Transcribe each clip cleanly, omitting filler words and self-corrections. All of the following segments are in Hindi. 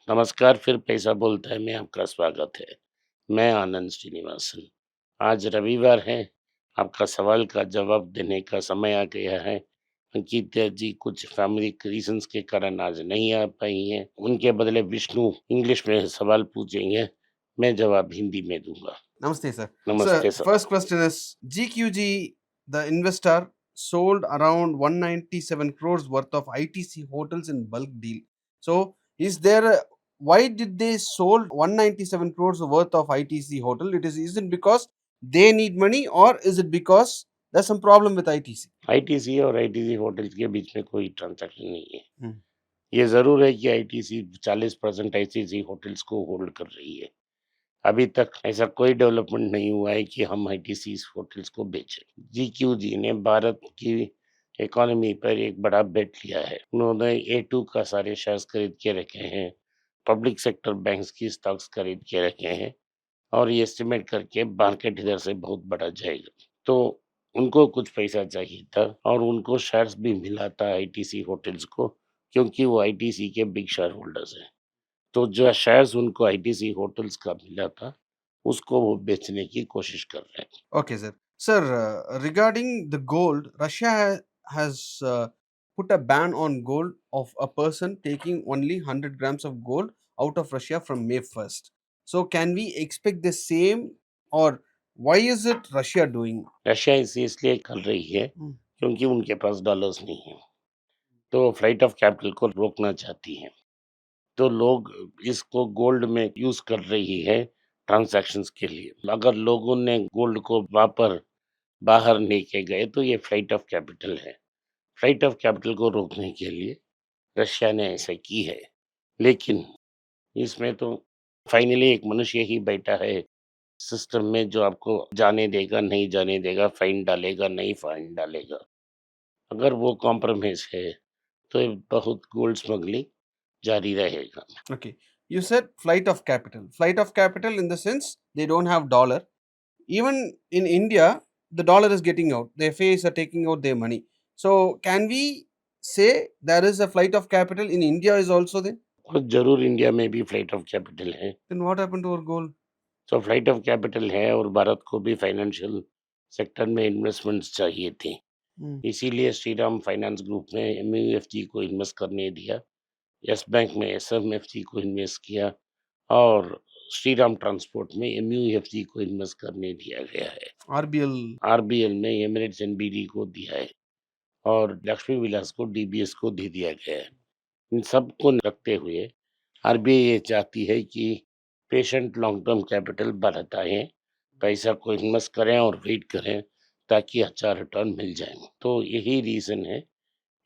नमस्कार, फिर पैसा बोलता है में आपका स्वागत है। मैं आनंद श्रीनिवासन। आज रविवार है, आपका सवाल का जवाब देने का समय आ गया है। अंकिता जी कुछ फैमिली रीज़न्स के कारण आज नहीं आ पाई हैं। उनके बदले विष्णु इंग्लिश में सवाल पूछेंगे, मैं जवाब हिंदी में दूँगा। Namaste, sir. Sir, नमस्ते sir. first question is GQG, the investor, sold around 197 crores worth of ITC hotels in bulk deal. So, why did they sold 197 crores worth of ITC hotel? Is it because they need money, or is it because there's some problem with ITC? ITC और आईटीसी होटल्स के बीच में कोई ट्रांज़ैक्शन नहीं है। Hmm. ये ज़रूर है कि आईटीसी 40% आईटीसी होटल्स को होल्ड कर रही है। अभी तक ऐसा कोई डेवलपमेंट नहीं हुआ है कि हम आईटीसी होटल्स को बेचें। जीक्यूजी ने भारत की इकोनॉमी पर एक बड़ा बेट लिया है। उन्होंने ए2 का सारे शेयर्स खरीद के रखे हैं, पब्लिक सेक्टर बैंक्स की स्टॉक्स खरीद के रखे हैं और ये एस्टिमेट करके मार्केट इधर से बहुत बढ़ा जाएगा। तो उनको कुछ पैसा चाहिए था और उनको शेयर्स भी मिला था आईटीसी होटल्स को, क्योंकि वो आईटीसी के बिग शेयर होल्डर्स हैं। तो जो शेयर्स उनको आईटीसी होटल्स का मिला था, उसको वो बेचने की कोशिश कर रहे हैं। Okay, sir. Sir, regarding the gold, has put a ban on gold of a person taking only 100 grams of gold out of Russia from May 1st. So, can we expect the same, or why is it Russia doing? Russia इसे इसलिए कर रही है, Hmm. क्योंकि उनके पास डॉलर्स नहीं है, तो फ्लाइट ऑफ कैपिटल को रोकना चाहती हैं। तो लोग इसको गोल्ड में यूज़ कर रही है ट्रांज़ैक्शंस के लिए। अगर लोगों ने गोल्ड को बाहर लेके गए तो ये फ्लाइट ऑफ कैपिटल है। फ्लाइट ऑफ कैपिटल को रोकने के लिए रशिया ने ऐसा की है। लेकिन इसमें तो फाइनली एक मनुष्य ही बैठा है सिस्टम में जो आपको जाने देगा, नहीं जाने देगा, फाइन डालेगा, नहीं फाइन डालेगा। अगर वो कॉम्प्रोमाइज़ है, तो ये बहुत गोल्ड स्मगलिंग जारी रहेगा। Okay. You said flight of capital. Flight of capital in the sense they don't have dollar. Even in India, the dollar is getting out. The FAs are taking out their money. So, can we say there is a flight of capital in India is also there? और ज़रूर इंडिया में भी फ्लाइट ऑफ कैपिटल है। Then what happened to our gold? तो फ्लाइट ऑफ कैपिटल है और भारत को भी फाइनेंशियल सेक्टर में इन्वेस्टमेंट्स चाहिए थे। Hmm. इसीलिए श्रीराम फाइनेंस ग्रुप ने एमयूएफजी को इन्वेस्ट करने दिया। यस बैंक में एसएमएफजी को इन्वेस्ट किया और श्रीराम ट्रांसपोर्ट में एमयूएफजी को इन्वेस्ट करने दिया गया है। RBL. आरबीएल में एमिरेट्स एनबीडी को दिया है और लक्ष्मी विलास को डीबीएस को दे दिया गया है। इन सब को रखते हुए आरबीआई ये चाहती है कि patient long term capital Bharat आए, पैसा को इन्वेस्ट करें और वेट करें ताकि अच्छा रिटर्न मिल जाए। तो यही रीज़न है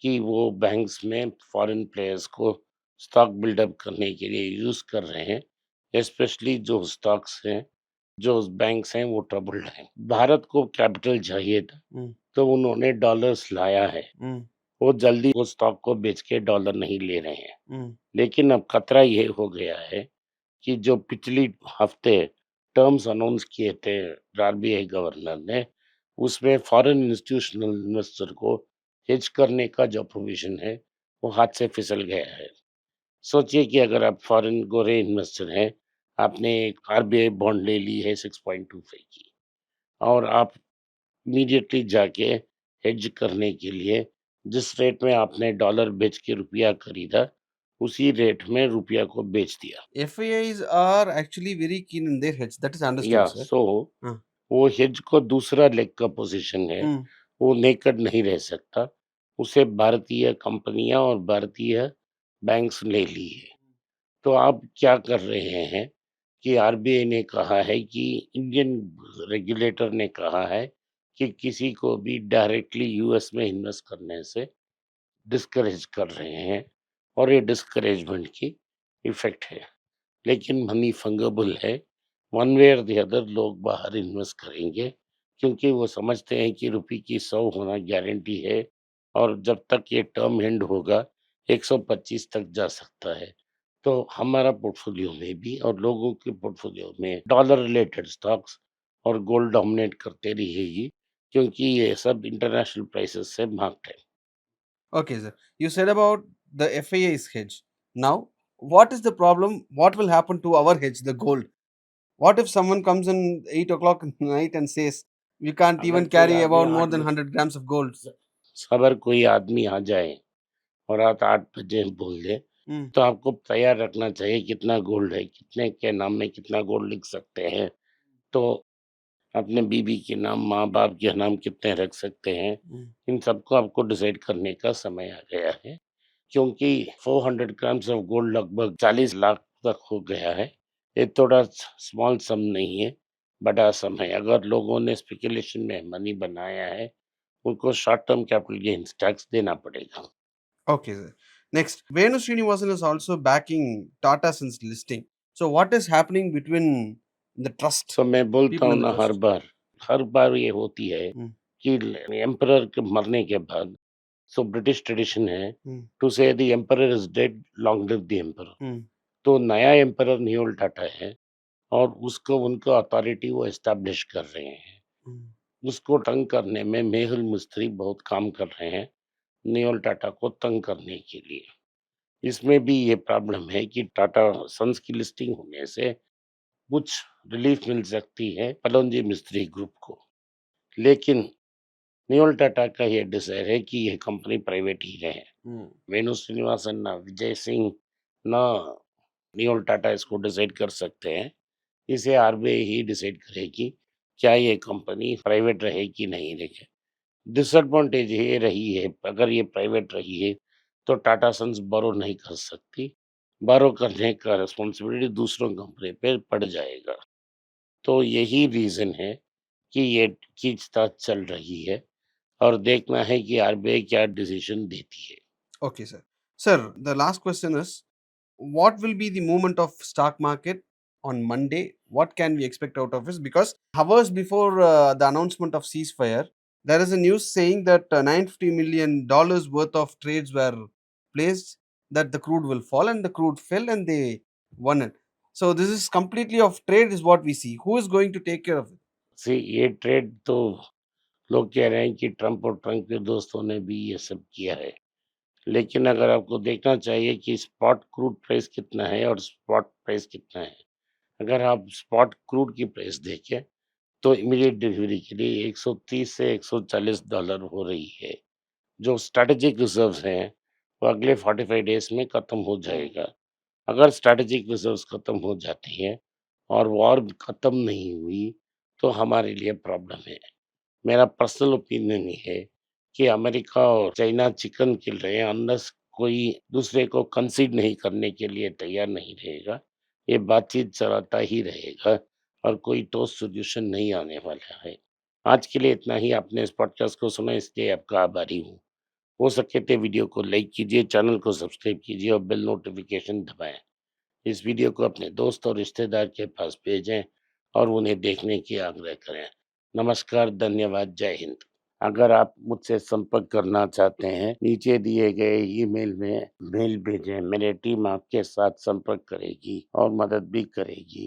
कि वो बैंक्स में फॉरेन प्लेयर्स को स्टॉक बिल्डअप करने के लिए यूज़ कर रहे हैं, स्पेशली जो स्टॉक्स हैं, जो बैंक्स हैं वो ट्रबल्ड हैं। भारत को कैपिटल चाहिए था, Hmm. तो उन्होंने डॉलर्स लाया है। Hmm. वो जल्दी वो स्टॉक को बेच के डॉलर नहीं ले रहे हैं। Hmm. लेकिन अब खतरा ये हो गया है कि जो पिछली हफ्ते टर्म्स अनाउंस किए थे आरबीआई गवर्नर ने, उसमें फॉरेन इंस्टीट्यूशनल इन्वेस्टर को हेज करने का जो प्रोविज़न है, वो हाथ से फिसल गया है। सोचिए कि अगर आप फॉरेन गोरे इन्वेस्टर हैं, आपने एक आरबीआई बॉन्ड ले ली है 6.25 की और आप इमीडिएटली जाके हेज करने के लिए जिस रेट में आपने डॉलर बेच के रुपया खरीदा, उसी रेट में रुपया को बेच दिया। FAIs are actually very keen in their hedge. That is या understood, sir. सो Huh. वो हेज को दूसरा लेग का पोज़ीशन है, Hmm. वो नेकेड नहीं रह सकता। उसे भारतीय कंपनियाँ और भारतीय बैंक्स ले ली है। तो आप क्या कर रहे हैं कि आरबीआई ने कहा है कि इंडियन रेगुलेटर ने कहा है कि किसी को भी डायरेक्टली यूएस में इन्वेस्ट करने से डिस्करेज कर रहे हैं और ये डिस्करेजमेंट की इफ़ेक्ट है। लेकिन मनी फंगेबल है, वन वे और द अदर लोग बाहर इन्वेस्ट करेंगे क्योंकि वो समझते हैं कि रुपये की 100 होना गारंटी है और जब तक ये टर्म एंड होगा 125 तक जा सकता है। तो हमारा पोर्टफोलियो में भी और लोगों के पोर्टफोलियो में डॉलर रिलेटेड स्टॉक्स और गोल्ड डोमिनेट करते रहेगी, क्योंकि ये सब इंटरनेशनल प्राइसेस से मार्क्ड है। Okay, sir. You said about the FAI's hedge. Now, what is the problem? What will happen to our hedge, the gold? What if someone comes in 8 o'clock in the night and says you can't अगर even कोई carry आदमी about more 8 than बजे 100 grams of gold? अगर कोई आदमी आ जाए और रात 8 बजे बोल दे, Hmm. तो आपको तैयार रखना चाहिए कितना गोल्ड है, कितने के नाम में कितना गोल्ड लिख सकते हैं। तो अपने बीवी के नाम, माँ-बाप के नाम कितने रख सकते हैं, Hmm. इन सबको आपको डिसाइड करने का समय आ गया है। क्योंकि 400 ग्राम्स ऑफ गोल्ड लगभग 40 लाख तक हो गया है। ये थोड़ा स्मॉल सम नहीं है, बड़ा सम है। अगर लोगों ने स्पेकुलेशन में मनी बनाया है, उनको short term capital gains tax देना पड़ेगा। Okay, sir. Next, Venu Srinivasan is also backing Tata Sons listing. So, what is happening between the trust, तो मैं बोलता people हूँ in the ना trust? हर बार ये होती है Hmm. कि एम्परर के मरने के बाद सो ब्रिटिश ट्रेडिशन है Hmm. टू से the emperor is dead, long live the emperor. Hmm. तो नया एम्परर न्यूल टाटा है और उसको उनको अथॉरिटी वो एस्टैब्लिश कर रहे हैं। Hmm. उसको तंग करने में मेहुल मिस्त्री बहुत काम कर रहे हैं, न्यूल टाटा को तंग करने के लिए। इसमें भी ये प्रॉब्लम है कि टाटा सन्स की लिस्टिंग होने से कुछ रिलीफ मिल सकती है पलोंजी मिस्त्री ग्रुप को। लेकिन न्यूल टाटा का ये डिजायर है कि ये कंपनी प्राइवेट ही रहे। Hmm. वेणु श्रीनिवासन ना विजय सिंह ना न्यूल टाटा इसको डिसाइड कर सकते हैं। इसे आरबीआई ही डिसाइड करेगी क्या ये कंपनी प्राइवेट रहे कि नहीं रहे। डिसएडवांटेज ये रही है, अगर ये प्राइवेट रही है तो टाटा सन्स बोरो नहीं कर सकती। बोरो करने का रिस्पॉन्सिबिलिटी दूसरों कंपनी पे पड़ जाएगा। तो यही रीजन है कि ये खींचतान चल रही है और देखना है कि आरबीआई क्या डिसीजन देती है। Okay, sir. Sir, the last question is, what will be the movement of stock market on Monday? What can we expect out of this? Because hours before the announcement of ceasefire, there is a news saying that $950 million worth of trades were placed, that the crude will fall, and the crude fell and they won it. So this is completely of trade is what we see. Who is going to take care of it? सी ये ट्रेड तो लोग कह रहे हैं कि ट्रम्प और ट्रम्प के दोस्तों ने भी ये सब किया है। लेकिन अगर आपको देखना चाहिए कि स्पॉट क्रूड प्राइस कितना है और स्पॉट प्राइस कितना है। अगर आप स्पॉट क्रूड की प्राइस देखें तो इमीडिएट डिलीवरी के लिए 130 से $140 हो रही है। जो स्ट्रैटेजिक रिजर्व्स हैं, वो अगले 45 डेज़ में खत्म हो जाएगा। अगर स्ट्रैटेजिक रिजर्व्स खत्म हो जाती हैं और वॉर खत्म नहीं हुई, तो हमारे लिए प्रॉब्लम है। मेरा पर्सनल ओपिनियन ये है कि अमेरिका और चाइना चिकन खेल रहे हैं, अनलेस कोई दूसरे को कंसीड नहीं करने के लिए तैयार नहीं रहेगा, ये बातचीत चलाता ही रहेगा और कोई ठोस सॉल्यूशन नहीं आने वाला है। आज के लिए इतना ही। आपने इस पॉडकास्ट को सुना, इसलिए आपका आभारी हूँ। हो सके तो वीडियो को लाइक कीजिए, चैनल को सब्सक्राइब कीजिए और बेल नोटिफिकेशन दबाएँ। इस वीडियो को अपने दोस्त और रिश्तेदार के पास भेजें और उन्हें देखने की आग्रह करें। नमस्कार, धन्यवाद, जय हिंद। अगर आप मुझसे संपर्क करना चाहते हैं, नीचे दिए गए ईमेल में मेल भेजें। मेरी टीम आपके साथ संपर्क करेगी और मदद भी करेगी।